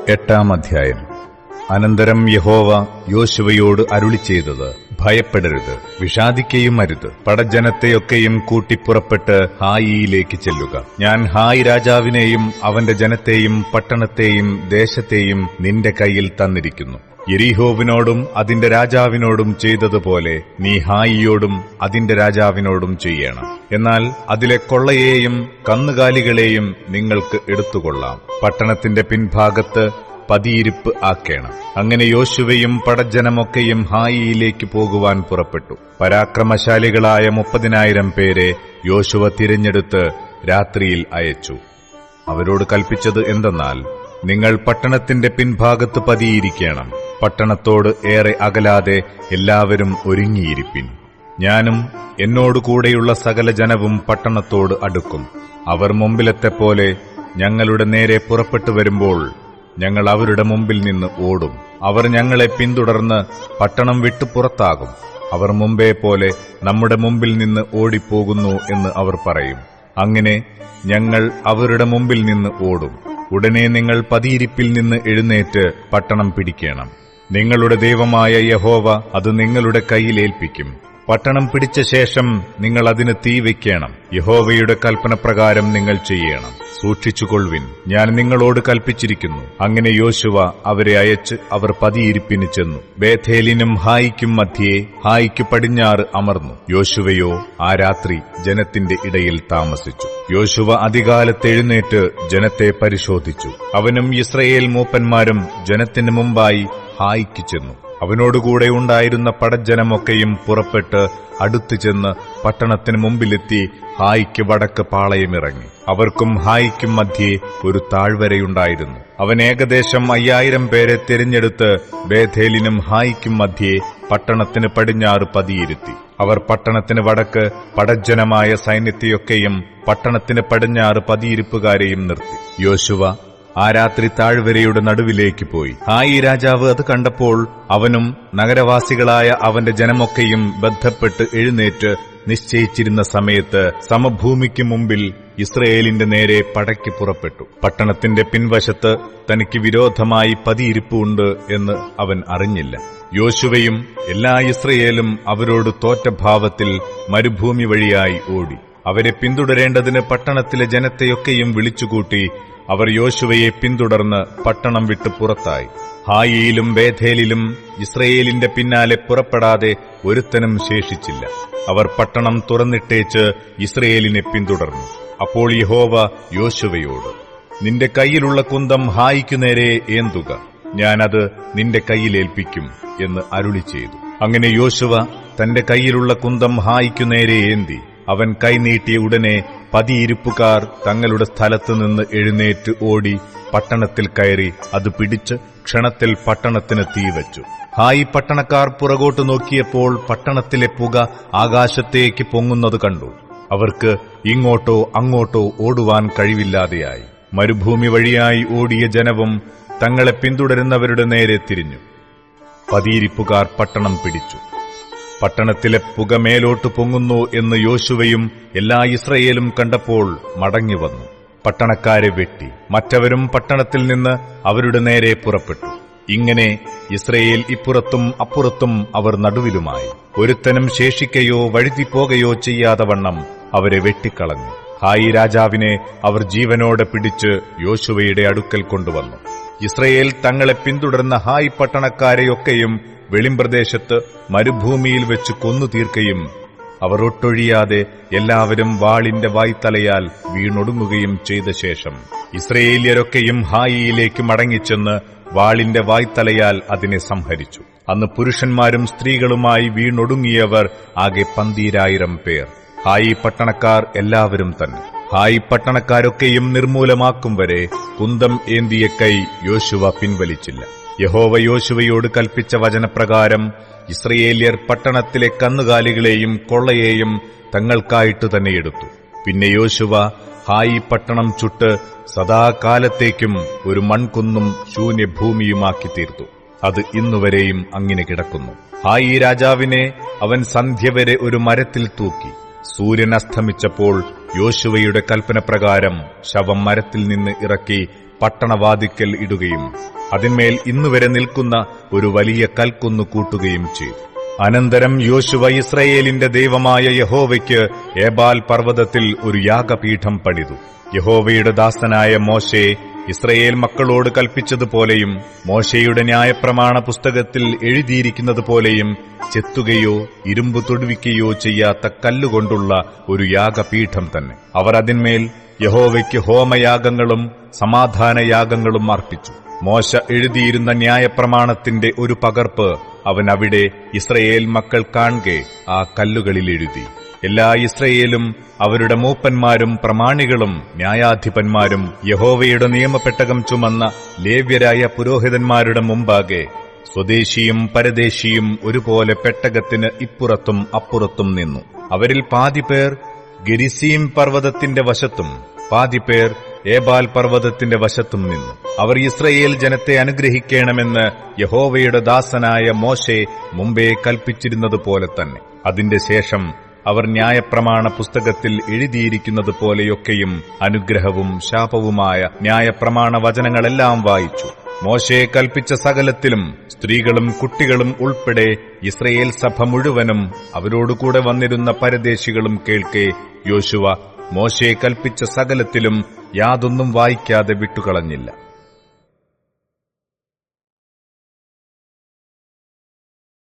8-ാം അധ്യായം. അനന്തരം യഹോവ യോശുവയോട് അരുളിച്ചെയ്തത്, ഭയപ്പെടരുത്, വിഷാദിക്കയും അരുത്. പടജ്ജനത്തെയൊക്കെയും കൂട്ടിപ്പുറപ്പെട്ട് ഹായിയിലേക്ക് ചെല്ലുക. ഞാൻ ഹായി രാജാവിനെയും അവന്റെ ജനത്തെയും പട്ടണത്തെയും ദേശത്തെയും നിന്റെ കയ്യിൽ തന്നിരിക്കുന്നു. യെരിഹോവിനോടും അതിന്റെ രാജാവിനോടും ചെയ്തതുപോലെ നീ ഹായിയോടും അതിന്റെ രാജാവിനോടും ചെയ്യണം. എന്നാൽ അതിലെ കൊള്ളയെയും കന്നുകാലികളെയും നിങ്ങൾക്ക് എടുത്തുകൊള്ളാം. പട്ടണത്തിന്റെ പിൻഭാഗത്ത് പതിയിരിപ്പ് ആക്കേണം. അങ്ങനെ യോശുവയും പടജ്ജനമൊക്കെയും ഹായിയിലേക്ക് പോകുവാൻ പുറപ്പെട്ടു. പരാക്രമശാലികളായ 30,000 പേരെ യോശുവ തിരഞ്ഞെടുത്ത് രാത്രിയിൽ അയച്ചു. അവരോട് കൽപ്പിച്ചത് എന്തെന്നാൽ, നിങ്ങൾ പട്ടണത്തിന്റെ പിൻഭാഗത്ത് പതിയിരിക്കണം. പട്ടണത്തോട് ഏറെ അകലാതെ എല്ലാവരും ഒരുങ്ങിയിരിപ്പിൻ. ഞാനും എന്നോടുകൂടെയുള്ള സകല ജനവും പട്ടണത്തോട് അടുക്കും. അവർ മുമ്പിലത്തെപ്പോലെ ഞങ്ങളുടെ നേരെ പുറപ്പെട്ടു വരുമ്പോൾ ഞങ്ങൾ അവരുടെ മുമ്പിൽ നിന്ന് ഓടും. അവർ ഞങ്ങളെ പിന്തുടർന്ന് പട്ടണം വിട്ടു പുറത്താകും. അവർ മുമ്പേ പോലെ നമ്മുടെ മുമ്പിൽ നിന്ന് ഓടിപ്പോകുന്നു എന്ന് അവർ പറയും. അങ്ങനെ ഞങ്ങൾ അവരുടെ മുമ്പിൽ നിന്ന് ഓടും. ഉടനെ നിങ്ങൾ പതിയിരിപ്പിൽ നിന്ന് എഴുന്നേറ്റ് പട്ടണം പിടിക്കണം. നിങ്ങളുടെ ദൈവമായ യഹോവ അത് നിങ്ങളുടെ കയ്യിൽ ഏൽപ്പിക്കും. പട്ടണം പിടിച്ച ശേഷം നിങ്ങൾ അതിന് തീ വയ്ക്കണം. യഹോവയുടെ കൽപ്പനപ്രകാരം നിങ്ങൾ ചെയ്യണം. സൂക്ഷിച്ചുകൊള്ളുവിൻ, ഞാൻ നിങ്ങളോട് കൽപ്പിച്ചിരിക്കുന്നു. അങ്ങനെ യോശുവ അവരെ അയച്ച് അവർ പതിയിരിപ്പിന് ചെന്നു. ബേഥേലിനും ഹായിക്കും മധ്യേ ഹായിക്ക് പടിഞ്ഞാറ് അമർന്നു. യോശുവയോ ആ രാത്രി ജനത്തിന്റെ ഇടയിൽ താമസിച്ചു. യോശുവ അതികാലത്ത് എഴുന്നേറ്റ് ജനത്തെ പരിശോധിച്ചു. അവനും യിസ്രായേൽ മൂപ്പന്മാരും ജനത്തിന് മുമ്പായി ഹായിക്ക് ചെന്നു. അവനോടുകൂടെ ഉണ്ടായിരുന്ന പടജ്ജനമൊക്കെയും പുറപ്പെട്ട് അടുത്തു ചെന്ന് പട്ടണത്തിന് മുമ്പിലെത്തി ഹായിക്ക് വടക്ക് പാളയമിറങ്ങി. അവർക്കും ഹായിക്കും മധ്യേ ഒരു താഴ്വരയുണ്ടായിരുന്നു. അവൻ ഏകദേശം 5000 പേരെ തിരഞ്ഞെടുത്ത് ബേഥേലിനും ഹായിക്കും മധ്യേ പട്ടണത്തിന് പടിഞ്ഞാറ് പതിയിരുത്തി. അവർ പട്ടണത്തിന് വടക്ക് പടജ്ജനമായ സൈന്യത്തെയൊക്കെയും പട്ടണത്തിന് പടിഞ്ഞാറ് പതിയിരിപ്പുകാരെയും നിർത്തി. യോശുവ ആ രാത്രി താഴ്വരയുടെ നടുവിലേക്ക് പോയി. ഹായി രാജാവ് അത് കണ്ടപ്പോൾ അവനും നഗരവാസികളായ അവന്റെ ജനമൊക്കെയും ബന്ധപ്പെട്ട് എഴുന്നേറ്റ് നിശ്ചയിച്ചിരുന്ന സമയത്ത് സമഭൂമിക്ക് മുമ്പിൽ ഇസ്രയേലിന്റെ നേരെ പടയ്ക്ക് പുറപ്പെട്ടു. പട്ടണത്തിന്റെ പിൻവശത്ത് തനിക്ക് വിരോധമായി പതിയിരിപ്പുണ്ട് എന്ന് അവൻ അറിഞ്ഞില്ല. യോശുവയും എല്ലാ ഇസ്രയേലും അവരോട് തോറ്റ ഭാവത്തിൽ മരുഭൂമി വഴിയായി ഓടി. അവരെ പിന്തുടരേണ്ടതിന് പട്ടണത്തിലെ ജനത്തെയൊക്കെയും വിളിച്ചുകൂട്ടി. അവർ യോശുവയെ പിന്തുടർന്ന് പട്ടണം വിട്ട് പുറത്തായി. ഹായിയിലും ബേഥേലിലും ഇസ്രയേലിന്റെ പിന്നാലെ പുറപ്പെടാതെ ഒരുത്തനും ശേഷിച്ചില്ല. അവർ പട്ടണം തുറന്നിട്ടേച്ച് ഇസ്രയേലിനെ പിന്തുടർന്നു. അപ്പോൾ യഹോവ യോശുവയോട്, നിന്റെ കയ്യിലുള്ള കുന്തം ഹായിക്കു നേരെ ഏന്തുക, ഞാനത് നിന്റെ കയ്യിലേൽപ്പിക്കും എന്ന് അരുളിച്ചെയ്തു. അങ്ങനെ യോശുവ തന്റെ കയ്യിലുള്ള കുന്തം ഹായിക്കു നേരെ ഏന്തി. അവൻ കൈനീട്ടിയ ഉടനെ പതിയിരിപ്പുകാർ തങ്ങളുടെ സ്ഥലത്തുനിന്ന് എഴുന്നേറ്റ് ഓടി പട്ടണത്തിൽ കയറി അത് പിടിച്ച് ക്ഷണത്തിൽ പട്ടണത്തിന് തീവച്ചു. ഹായി പട്ടണക്കാർ പുറകോട്ട് നോക്കിയപ്പോൾ പട്ടണത്തിലെ പുക ആകാശത്തേക്ക് പൊങ്ങുന്നത് കണ്ടു. അവർക്ക് ഇങ്ങോട്ടോ അങ്ങോട്ടോ ഓടുവാൻ കഴിവില്ലാതെയായി. മരുഭൂമി വഴിയായി ഓടിയ ജനവും തങ്ങളെ പിന്തുടരുന്നവരുടെ നേരെ തിരിഞ്ഞു. പതിയിരിപ്പുകാർ പട്ടണം പിടിച്ചു. പട്ടണത്തിലെ പുക മേലോട്ട് പൊങ്ങുന്നു എന്ന് യോശുവയും എല്ലാ ഇസ്രയേലും കണ്ടപ്പോൾ മടങ്ങിവന്നു. പട്ടണക്കാരെ വെട്ടി. മറ്റവരും പട്ടണത്തിൽ നിന്ന് അവരുടെ നേരെ പുറപ്പെട്ടു. ഇങ്ങനെ ഇസ്രയേൽ ഇപ്പുറത്തും അപ്പുറത്തും അവർ നടുവിലുമായി. ഒരുത്തനും ശേഷിക്കയോ വഴുതിപ്പോകയോ ചെയ്യാതെ വണ്ണം അവരെ വെട്ടിക്കളഞ്ഞു. ഹായി രാജാവിനെ അവർ ജീവനോടെ പിടിച്ച് യോശുവയുടെ അടുക്കൽ കൊണ്ടുവന്നു. ഇസ്രയേൽ തങ്ങളെ പിന്തുടർന്ന ഹായി പട്ടണക്കാരെയൊക്കെയും വെളിമ്പ്രദേശത്ത് മരുഭൂമിയിൽ വെച്ച് കൊന്നു തീർക്കുകയും അവർ ഒട്ടൊഴിയാതെ എല്ലാവരും വാളിന്റെ വായ്ത്തലയാൽ വീണൊടുങ്ങുകയും ചെയ്ത ശേഷം ഇസ്രയേല്യരൊക്കെയും ഹായിയിലേക്ക് മടങ്ങിച്ചെന്ന് വാളിന്റെ വായ്ത്തലയാൽ അതിനെ സംഹരിച്ചു. അന്ന് പുരുഷന്മാരും സ്ത്രീകളുമായി വീണൊടുങ്ങിയവർ ആകെ 12,000 പേർ. ഹായി പട്ടണക്കാർ എല്ലാവരും തന്നെ. ഹായി പട്ടണക്കാരൊക്കെയും നിർമൂലമാക്കും വരെ കുന്തം ഏന്തിയ കൈ യോശുവ പിൻവലിച്ചില്ല. യഹോവ യോശുവയോട് കൽപ്പിച്ച വചനപ്രകാരം ഇസ്രയേല്യർ പട്ടണത്തിലെ കന്നുകാലികളെയും കൊള്ളയെയും തങ്ങൾക്കായിട്ട് തന്നെ എടുത്തു. പിന്നെ യോശുവ ഹായി പട്ടണം ചുട്ട് സദാകാലത്തേക്കും ഒരു മൺകുന്നും ശൂന്യഭൂമിയുമാക്കി തീർത്തു. അത് ഇന്നുവരെയും അങ്ങനെ കിടക്കുന്നു. ഹായി രാജാവിനെ അവൻ സന്ധ്യവരെ ഒരു മരത്തിൽ തൂക്കി. സൂര്യൻ അസ്തമിച്ചപ്പോൾ യോശുവയുടെ കൽപ്പനപ്രകാരം ശവം മരത്തിൽ നിന്ന് ഇറക്കി പട്ടണവാതിക്കൽ ഇടുകയും അതിന്മേൽ ഇന്നുവരെ നിൽക്കുന്ന ഒരു വലിയ കൽക്കുന്ന് കൂട്ടുകയും ചെയ്തു. അനന്തരം യോശുവ ഇസ്രായേലിന്റെ ദൈവമായ യഹോവയ്ക്ക് ഏബാൽ പർവ്വതത്തിൽ ഒരു യാഗപീഠം പണിതു. യഹോവയുടെ ദാസനായ മോശെ ഇസ്രായേൽ മക്കളോട് കൽപ്പിച്ചതുപോലെയും മോശെയുടെ ന്യായപ്രമാണ പുസ്തകത്തിൽ എഴുതിയിരിക്കുന്നതുപോലെയും ചെത്തുകയോ ഇരുമ്പ് തൊടുവിക്കുകയോ ചെയ്യാത്ത കല്ലുകൊണ്ടുള്ള ഒരു യാഗപീഠം തന്നെ. അവർ അതിന്മേൽ യഹോവയ്ക്ക് ഹോമയാഗങ്ങളും സമാധാനയാഗങ്ങളും അർപ്പിച്ചു. മോശ എഴുതിയിരുന്ന ന്യായപ്രമാണത്തിന്റെ ഒരു പകർപ്പ് അവൻ അവിടെ ഇസ്രായേൽ മക്കൾ കാൺകെ ആ കല്ലുകളിൽ എഴുതി. എല്ലാ ഇസ്രായേലും അവരുടെ മൂപ്പന്മാരും പ്രമാണികളും ന്യായാധിപന്മാരും യഹോവയുടെ നിയമപ്പെട്ടകം ചുമന്ന ലേവ്യരായ പുരോഹിതന്മാരുടെ മുമ്പാകെ സ്വദേശിയും പരദേശിയും ഒരുപോലെ പെട്ടകത്തിന് ഇപ്പുറത്തും അപ്പുറത്തും നിന്നു. അവരിൽ പാതിപേർ ഗെരിസീം പർവ്വതത്തിന്റെ വശത്തും പാതിപേർ ഏബാൽ പർവ്വതത്തിന്റെ വശത്തും നിന്നു. അവർ ഇസ്രായേൽ ജനത്തെ അനുഗ്രഹിക്കണമെന്ന് യഹോവയുടെ ദാസനായ മോശെ മുമ്പേ കൽപ്പിച്ചിരുന്നതുപോലെ തന്നെ. അതിന്റെ ശേഷം അവർ ന്യായപ്രമാണ പുസ്തകത്തിൽ എഴുതിയിരിക്കുന്നതുപോലെയൊക്കെയും അനുഗ്രഹവും ശാപവുമായ ന്യായപ്രമാണ വചനങ്ങളെല്ലാം വായിച്ചു. മോശെ കൽപ്പിച്ച സകലത്തിലും സ്ത്രീകളും കുട്ടികളും ഉൾപ്പെടെ ഇസ്രായേൽ സഭ മുഴുവനും അവരോടുകൂടെ വന്നിരുന്ന പരദേശികളും കേൾക്കെ യോശുവ മോശെ കൽപ്പിച്ച സകലത്തിലും യാതൊന്നും വായിക്കാതെ വിട്ടുകളഞ്ഞില്ല.